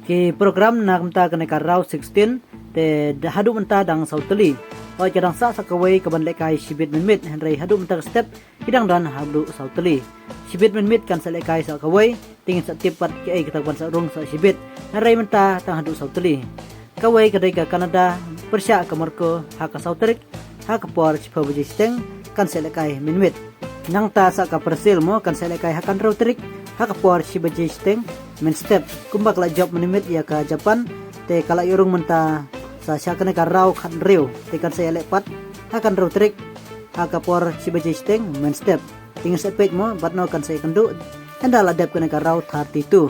Ki program nak menta kena karau 16 te hadu menta dang sauteli. Oi kadang sa sakawai kaban lekai shibit minmit henry hadu menta step hidang dan hadu sauteli. Shibit minmit kan sa lekai sakawai tingin sa tipat ki ai kita ban sa rung sa shibit henry menta tang hadu sauteli. Kawai kadai ka Canada persya kamarko haka sauterik haka por chipabuji steng kan sa lekai minmit. Nang ta sa ka persil mo kan sa lekai hakan rauterik haka por chipabuji steng men step kumbak la job menimit ya ka Japan te kala yorung menta sa syakane ka raw khan rew te kan saya lepat hakan raw trik haka por sibaje steng men step tingin sa page mo batno kan saya kendu endala dep kana ka raw 32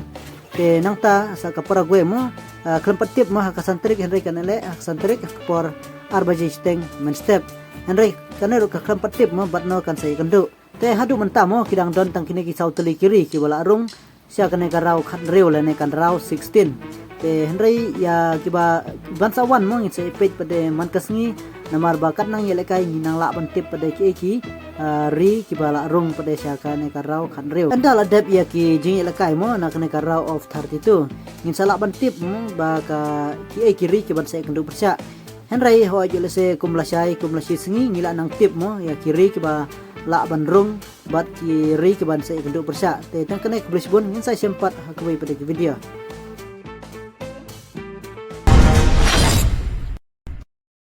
te nangta sa ka Paraguay mo kelempat tip mo haka santrik henry kan ele haka santrik por arbaje steng men step henry kanero ka kelempat tip mo batno kan saya kendu te hadu menta mo kidang don tang kini ki sauteli kiri ki wala arung siya kane ka raw khan rew la ne kan raw 16 te henry ya kiba bansa wan mo ngin sa page pade mankasngi namar bakat nang yele kai nang la ban tip pade ki ri kiba la rung pade siya kane ka raw khan rew andala dep ya ki jing yele kai mo na kane ka raw of 32 ngin sa la ban tip mo ba ka ki ri kiban sa kendu persya henry ho jule se kumlasai singi ngila nang tip mo ya kiri kiba la ban rung bat kiri kiban sa kendu persya te tang kane kubrisbon ngin sa sempat hakwe pada video